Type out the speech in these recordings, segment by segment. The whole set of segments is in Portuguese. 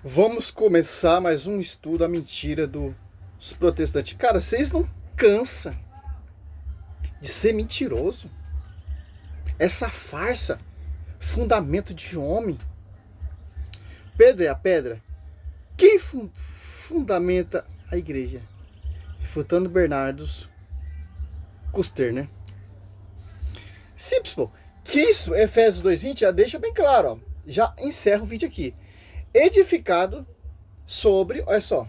Vamos começar mais um estudo, a mentira dos protestantes. Cara, vocês não cansam de ser mentiroso? Essa farsa, fundamento de homem. Pedro é a pedra. Quem fundamenta a igreja? Refutando Bernardos Custer, né? Simples, pô. Que isso, Efésios 2:20 já deixa bem claro, ó. Já encerra o vídeo aqui. Edificado sobre, olha só,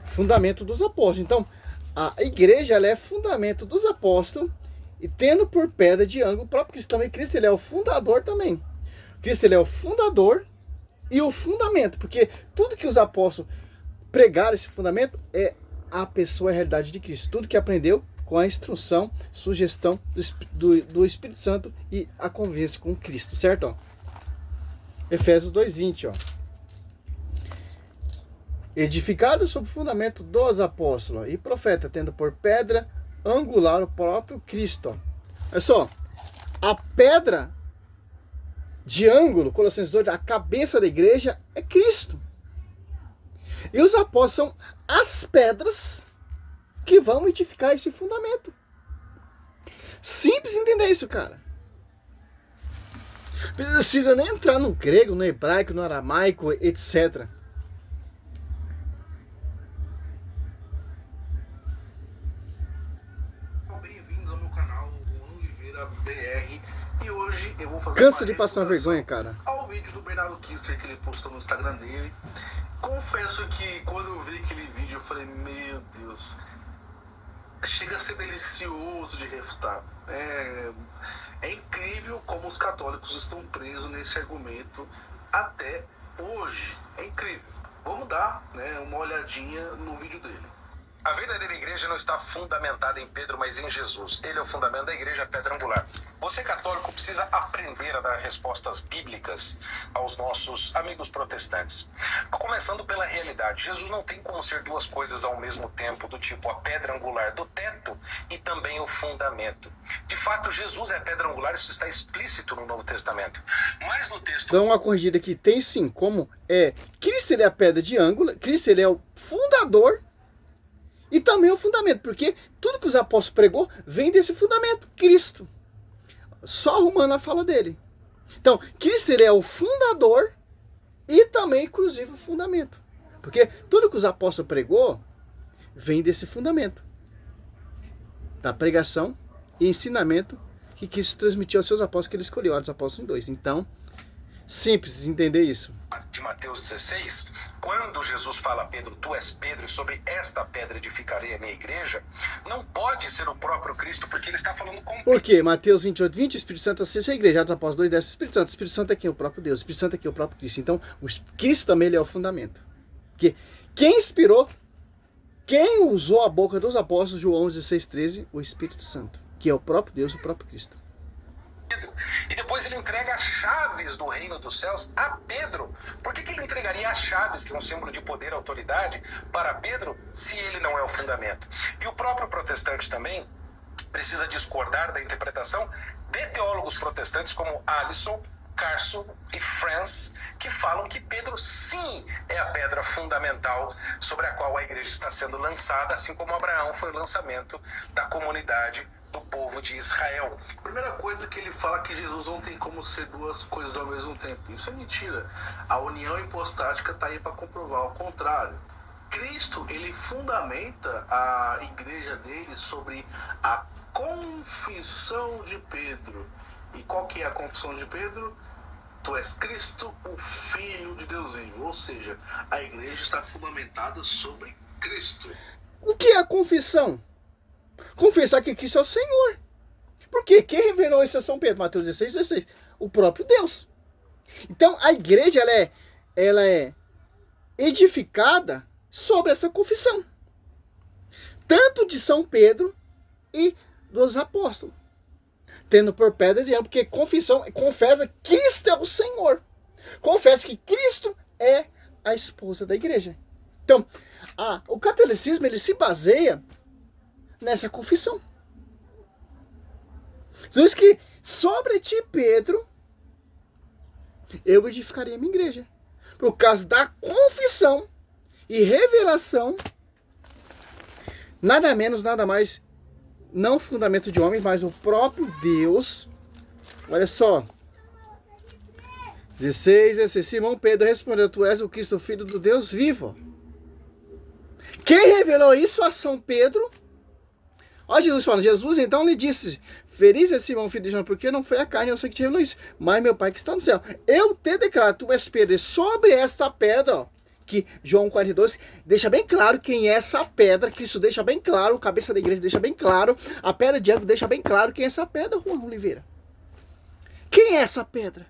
fundamento dos apóstolos. Então, a igreja ela é fundamento dos apóstolos e tendo por pedra de ângulo o próprio Cristo também. Cristo ele é o fundador também. Cristo ele é o fundador e o fundamento, porque tudo que os apóstolos pregaram esse fundamento é a pessoa, a realidade de Cristo. Tudo que aprendeu com a instrução, sugestão do Espírito Santo e a convivência com Cristo, certo? Ó. Efésios 2:20, ó. Edificado sobre o fundamento dos apóstolos e profeta, tendo por pedra angular o próprio Cristo. Ó. Olha só, a pedra de ângulo, Colossenses 2, a cabeça da igreja é Cristo. E os apóstolos são as pedras que vão edificar esse fundamento. Simples entender isso, cara. Não precisa nem entrar no grego, no hebraico, no aramaico, etc. Bem-vindos ao meu canal, Juan Oliveira BR. E hoje eu vou fazer Cansa de passar vergonha, cara. Ao vídeo do Bernardo Custer que ele postou no Instagram dele. Confesso que quando eu vi aquele vídeo eu falei, meu Deus, chega a ser delicioso de refutar. É incrível como os católicos estão presos nesse argumento até hoje. É incrível. Vamos dar, uma olhadinha no vídeo dele. A verdadeira igreja não está fundamentada em Pedro, mas em Jesus. Ele é o fundamento da igreja, a pedra angular. Você, católico, precisa aprender a dar respostas bíblicas aos nossos amigos protestantes. Começando pela realidade. Jesus não tem como ser duas coisas ao mesmo tempo, do tipo a pedra angular do teto e também o fundamento. De fato, Jesus é a pedra angular, isso está explícito no Novo Testamento. Mas no texto... Dá uma corrigida aqui, tem sim, como Cristo ele é a pedra de ângulo, Cristo ele é o fundador e também o fundamento, porque tudo que os apóstolos pregou vem desse fundamento, Cristo. Só arrumando a fala dele. Então, Cristo ele é o fundador e também, inclusive, o fundamento. Porque tudo que os apóstolos pregou vem desse fundamento. Da pregação e ensinamento que Cristo transmitiu aos seus apóstolos, que ele escolheu, os apóstolos em 2. Então, simples entender isso. De Mateus 16, quando Jesus fala a Pedro, tu és Pedro, e sobre esta pedra edificarei a minha igreja, não pode ser o próprio Cristo, porque ele está falando com... Por quê? Mateus 28:20, o Espírito Santo assiste a igreja, Atos Apóstolos 2:10, o Espírito Santo é quem? O próprio Deus, o Espírito Santo é quem? O próprio Cristo. Então, o Cristo também ele é o fundamento. Porque quem inspirou, quem usou a boca dos apóstolos, João 16:13, o Espírito Santo, que é o próprio Deus, o próprio Cristo. E depois ele entrega as chaves do reino dos céus a Pedro. Por que ele entregaria as chaves, que é um símbolo de poder e autoridade, para Pedro, se ele não é o fundamento? E o próprio protestante também precisa discordar da interpretação de teólogos protestantes como Alisson, Carson e Franz, que falam que Pedro sim é a pedra fundamental sobre a qual a igreja está sendo lançada, assim como Abraão foi o lançamento da comunidade do povo de Israel. Primeira coisa que ele fala que Jesus não tem como ser duas coisas ao mesmo tempo. Isso é mentira. A união hipostática está aí para comprovar o contrário. Cristo, ele fundamenta a igreja dele sobre a confissão de Pedro. E qual que é a confissão de Pedro? Tu és Cristo, o Filho de Deus vivo. Ou seja, a igreja está fundamentada sobre Cristo. O que é a confissão? Confessar que Cristo é o Senhor. Porque quem revelou isso a São Pedro? Mateus 16:16. O próprio Deus. Então a igreja ela é edificada sobre essa confissão. Tanto de São Pedro e dos apóstolos. Tendo por pedra de ângulo, porque confissão confessa que Cristo é o Senhor. Confessa que Cristo é a esposa da igreja. Então, o catolicismo ele se baseia nessa confissão. Por isso que sobre ti, Pedro, eu edificarei a minha igreja. Por causa da confissão e revelação, nada menos, nada mais, não fundamento de homens, mas o próprio Deus. Olha só. 16, Simão Pedro respondeu, tu és o Cristo, filho do Deus vivo. Quem revelou isso a São Pedro? Olha Jesus falando, Jesus então lhe disse, feliz é Simão, filho de João, porque não foi a carne, eu sei que te revelou isso, mas meu Pai que está no céu. Eu te declaro, tu és Pedro, e sobre esta pedra, ó, que João 42 deixa bem claro quem é essa pedra, Cristo deixa bem claro, o cabeça da igreja deixa bem claro, a pedra de ângulo deixa bem claro quem é essa pedra, Juan Oliveira. Quem é essa pedra?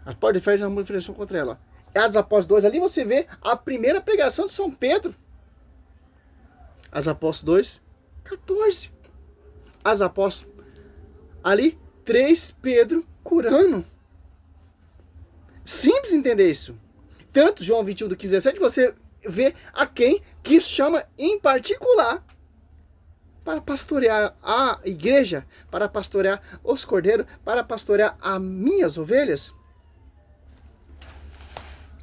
A porta de fé já não diferenciou contra ela. Atos Apóstolos 2, ali você vê a primeira pregação de São Pedro. Atos Apóstolos 2, 14. Atos Apóstolos, ali, 3, Pedro curando. Simples entender isso. Tanto João 21 do 15 17, você vê a quem que isso chama em particular para pastorear a igreja, para pastorear os cordeiros, para pastorear as minhas ovelhas.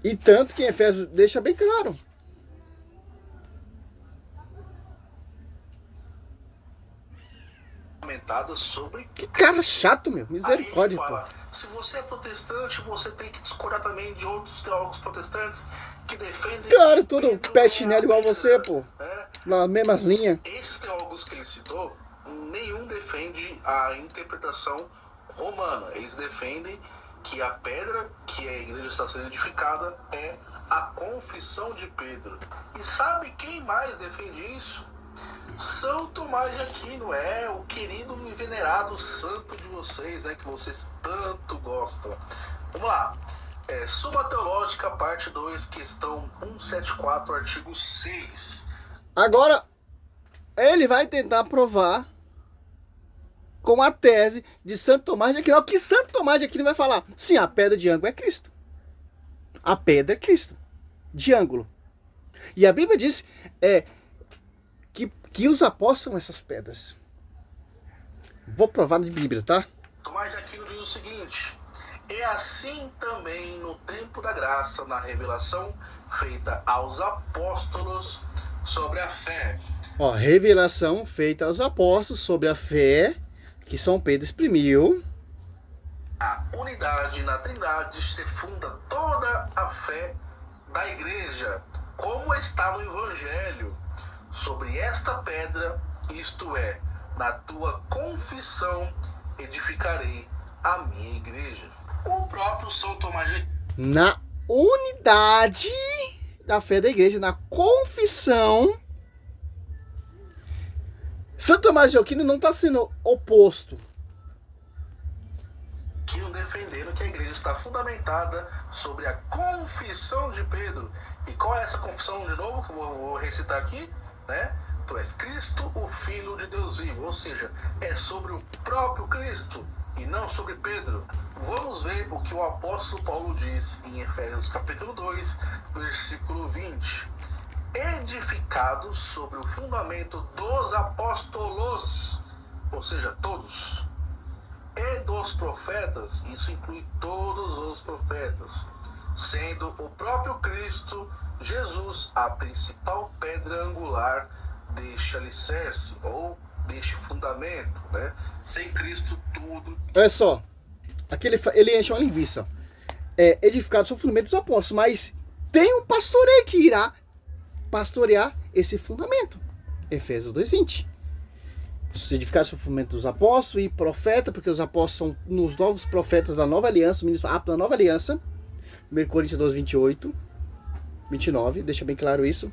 E tanto que em Efésios deixa bem claro. Sobre que cara chato, meu. Misericórdia. Aí ele fala, se você é protestante, você tem que discordar também de outros teólogos protestantes que defendem... Claro, tudo pé chinelo igual você, pô. Na mesma linha. Esses teólogos que ele citou, nenhum defende a interpretação romana. Eles defendem que a pedra que a igreja está sendo edificada é a confissão de Pedro. E sabe quem mais defende isso? São Tomás de Aquino, o querido e venerado santo de vocês, né, que vocês tanto gostam. Vamos lá. Suma Teológica, parte 2, questão 174, artigo 6. Agora, ele vai tentar provar com a tese de Santo Tomás de Aquino. O que Santo Tomás de Aquino vai falar? Sim, a pedra de ângulo é Cristo. A pedra é Cristo. De ângulo. E a Bíblia diz que os apóstolos são essas pedras. Vou provar na Bíblia, tá? Tomás de Aquino diz o seguinte: é assim também no tempo da graça, na revelação feita aos apóstolos sobre a fé. Ó, revelação feita aos apóstolos sobre a fé, que São Pedro exprimiu. A unidade na Trindade se funda toda a fé da igreja, como está no Evangelho. Sobre esta pedra, isto é, na tua confissão, edificarei a minha igreja. O próprio São Tomás de Aquino. Na unidade da fé da igreja, na confissão, Santo Tomás de Aquino não está sendo oposto. Aquino defendendo que a igreja está fundamentada sobre a confissão de Pedro. E qual é essa confissão de novo que eu vou recitar aqui? Né? Tu és Cristo, o Filho de Deus vivo, ou seja, é sobre o próprio Cristo e não sobre Pedro. Vamos ver o que o apóstolo Paulo diz em Efésios capítulo 2, versículo 20. Edificados sobre o fundamento dos apóstolos, ou seja, todos, e dos profetas, isso inclui todos os profetas, sendo o próprio Cristo Jesus a principal pedra angular deste alicerce, ou deste fundamento, né? Sem Cristo tudo... Olha só, aqui ele enche uma linguiça. Edificado sobre o fundamento dos apóstolos, mas tem um pastoreio que irá pastorear esse fundamento. Efésios 2:20. Edificado sobre o fundamento dos apóstolos e profeta, porque os apóstolos são nos novos profetas da nova aliança, o ministro apto da nova aliança. 1 Coríntios 2:28. 29, deixa bem claro isso.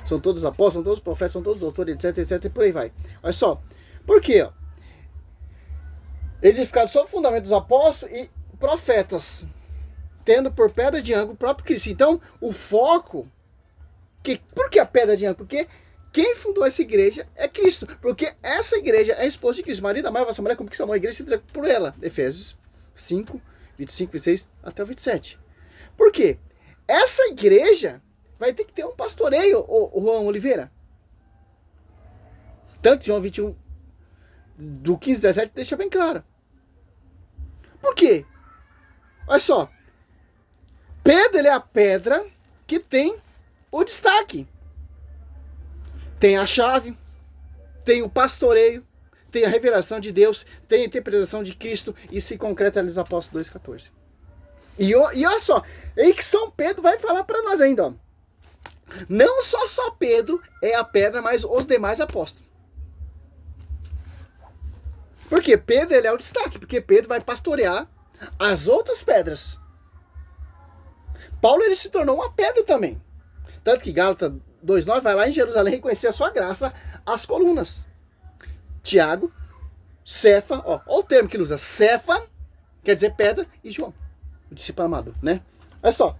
São todos apóstolos, são todos profetas, são todos doutores, etc, etc, e por aí vai. Olha só, por quê? Edificado sobre o fundamento dos apóstolos e profetas, tendo por pedra de ângulo o próprio Cristo. Então, o foco... Por que a pedra de ângulo? Porque quem fundou essa igreja é Cristo. Porque essa igreja é esposa de Cristo. Marido amava sua mulher como que sua mãe, a igreja se entrega por ela. Efésios 5, 25, 26 até o 27. Por quê? Essa igreja vai ter que ter um pastoreio, o Juan Oliveira. Tanto João 21, do 15, 17, deixa bem claro. Por quê? Olha só. Pedro, ele é a pedra que tem o destaque. Tem a chave, tem o pastoreio, tem a revelação de Deus, tem a interpretação de Cristo e se concreta nos Apóstolos 2,14. E olha só, aí que São Pedro vai falar para nós ainda, ó. Não só Pedro é a pedra, mas os demais apóstolos. Porque Pedro, ele é o destaque, porque Pedro vai pastorear as outras pedras. Paulo, ele se tornou uma pedra também. Tanto que Gálatas 2,9 vai lá em Jerusalém reconhecer a sua graça às colunas. Tiago, Cefa, ó o termo que ele usa, Cefa, quer dizer pedra, e João, o discípulo amado, né? Olha só.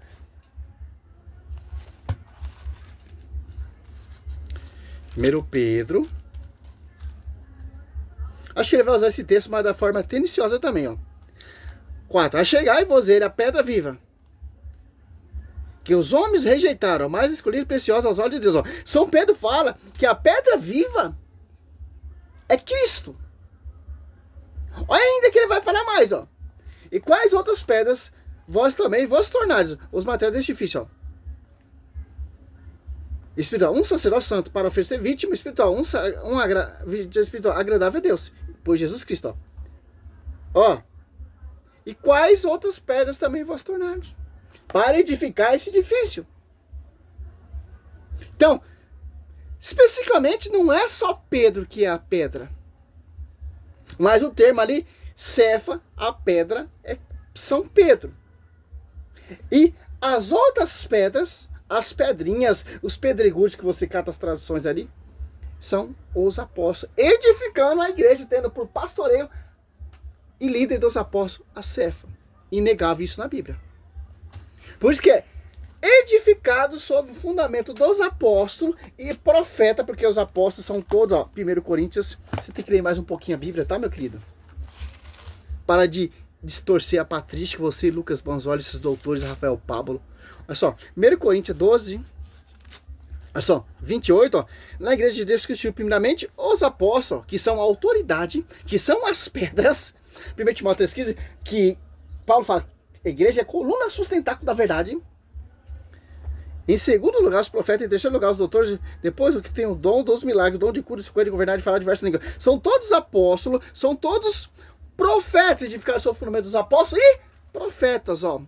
Primeiro Pedro. Acho que ele vai usar esse texto, mas da forma teniciosa também, ó. 4. A chegar e vos ele a pedra viva, que os homens rejeitaram, a mais escolhida e preciosa aos olhos de Deus. Ó. São Pedro fala que a pedra viva é Cristo. Olha ainda que ele vai falar mais, ó. E quais outras pedras vós também vos tornares os materiais deste ofício, ó. Espiritual, um sacerdote santo para oferecer vítima espiritual, espiritual agradável a Deus, por Jesus Cristo, ó. E quais outras pedras também vos tornares para edificar esse edifício? Então, especificamente, não é só Pedro que é a pedra. Mas o termo ali, Cefa, a pedra, é São Pedro. E as outras pedras, as pedrinhas, os pedregulhos que você cata as traduções ali, são os apóstolos, edificando a igreja, tendo por pastoreio e líder dos apóstolos a Cefa. Inegável isso na Bíblia. Por isso que é edificado sobre o fundamento dos apóstolos e profeta, porque os apóstolos são todos, ó, 1 Coríntios, você tem que ler mais um pouquinho a Bíblia, tá, meu querido? Para de distorcer a patrística, você, Lucas Banzoli, esses doutores, Rafael Pablo. Olha só, 1 Coríntios 12, olha só, 28, ó, na igreja de Deus Cristo, primeiramente, os apóstolos, que são a autoridade, que são as pedras, 1 Timóteo 3,15, que Paulo fala, a igreja é a coluna sustentáculo da verdade. Em segundo lugar, os profetas. Em terceiro lugar, os doutores. Depois, o que tem o dom dos milagres, o dom de cura, de governar, de falar diversas línguas. São todos apóstolos, são todos profetas, de ficar sob o fundamento dos apóstolos e profetas, ó.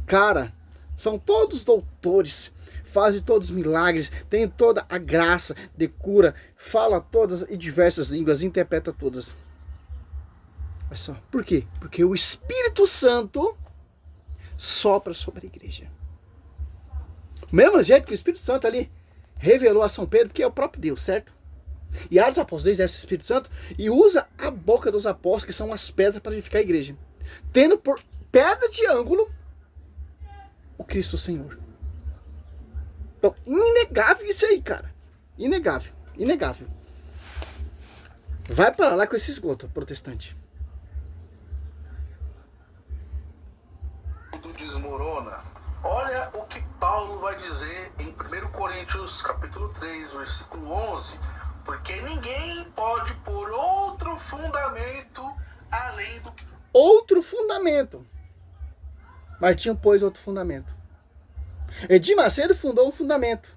Cara, são todos doutores, fazem todos os milagres, tem toda a graça de cura, fala todas e diversas línguas, interpreta todas. Olha só, por quê? Porque o Espírito Santo sopra sobre a igreja. O mesmo jeito que o Espírito Santo ali revelou a São Pedro, que é o próprio Deus, certo? E abre os apóstolos desse Espírito Santo e usa a boca dos apóstolos, que são as pedras para edificar a igreja, tendo por pedra de ângulo o Cristo Senhor. Então, inegável isso aí, cara. Inegável, inegável. Vai para lá com esse esgoto, protestante. Desmorona. Olha o que Paulo vai dizer em 1 Coríntios capítulo 3, versículo 11. Porque ninguém pode pôr outro fundamento além do que... Outro fundamento. Martinho pôs outro fundamento. Edir Macedo fundou um fundamento.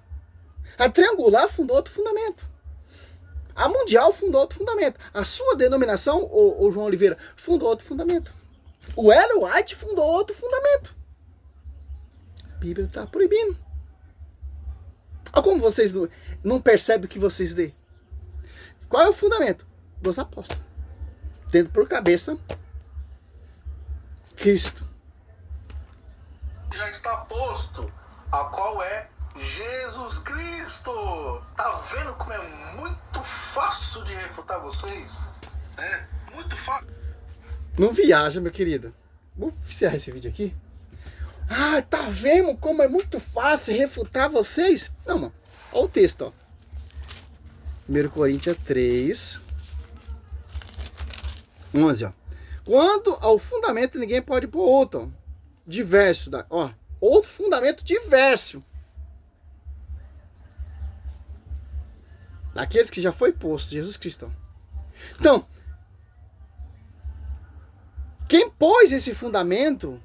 A Triangular fundou outro fundamento. A Mundial fundou outro fundamento. A sua denominação, o João Oliveira, fundou outro fundamento. O Ellen White fundou outro fundamento. A Bíblia está proibindo. Olha como vocês não percebem o que vocês lêem. Qual é o fundamento? Dos apóstolos. Tendo por cabeça Cristo. Já está posto, a qual é Jesus Cristo. Tá vendo como é muito fácil de refutar vocês? É muito fácil. Não viaja, meu querido. Vou encerrar esse vídeo aqui. Ah, tá vendo como é muito fácil refutar vocês? Não, mano. Olha o texto, ó. 1 Coríntios 3, 11, ó. Quanto ao fundamento, ninguém pode pôr outro, ó. Diverso, ó. Outro fundamento diverso. Daqueles que já foi posto, Jesus Cristo. Então, Quem pôs esse fundamento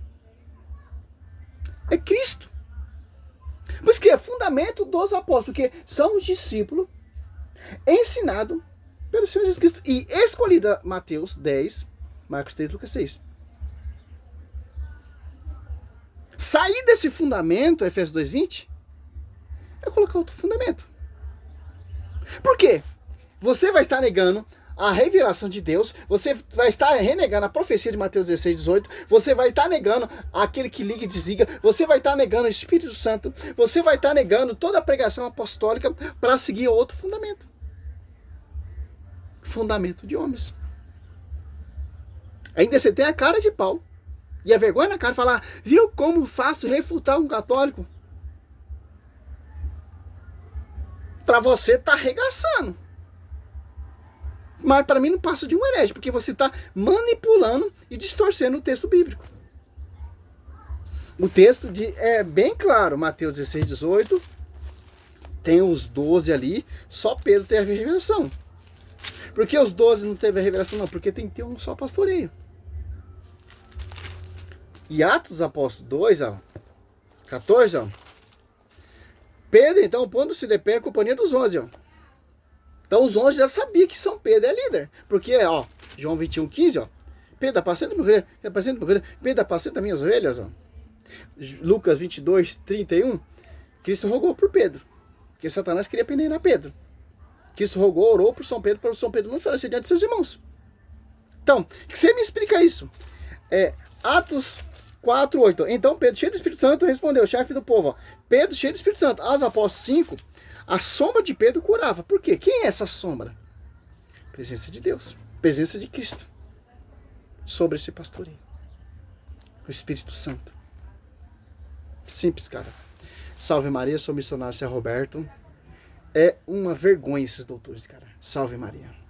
é Cristo. Por isso que é fundamento dos apóstolos, porque são os discípulos ensinados pelo Senhor Jesus Cristo e escolhida Mateus 10, Marcos 3, Lucas 6. Sair desse fundamento, Efésios 2:20, é colocar outro fundamento. Por quê? Você vai estar negando a revelação de Deus, você vai estar renegando a profecia de Mateus 16:18, você vai estar negando aquele que liga e desliga, você vai estar negando o Espírito Santo, você vai estar negando toda a pregação apostólica para seguir outro fundamento. Fundamento de homens. Ainda você tem a cara de pau e a vergonha na cara de falar, viu como fácil refutar um católico? Para você tá arregaçando. Mas para mim não passa de um herege, porque você está manipulando e distorcendo o texto bíblico. O texto é bem claro, Mateus 16:18, tem os 12 ali, só Pedro teve a revelação. Por que os 12 não teve a revelação? Não, porque tem que ter um só pastoreio. E Atos dos Apóstolos 2, 14, Pedro, então, pondo-se de pé, a companhia dos 11, Então os 11 já sabiam que São Pedro é líder. Porque, João 21:15, Pedro, apacenta meu ovelha, Pedro, apacenta minhas ovelhas, Lucas 22:31, Cristo rogou por Pedro, porque Satanás queria peneirar Pedro. Cristo rogou, orou por São Pedro, para o São Pedro não falecer diante de seus irmãos. Então, que você me explica isso? Atos 4:8. Então Pedro, cheio do Espírito Santo, respondeu, chefe do povo, Pedro, cheio do Espírito Santo. Aos Apóstolos 5, a sombra de Pedro curava. Por quê? Quem é essa sombra? Presença de Deus. Presença de Cristo. Sobre esse pastoreio. O Espírito Santo. Simples, cara. Salve Maria, sou missionário Zé Roberto. É uma vergonha esses doutores, cara. Salve Maria.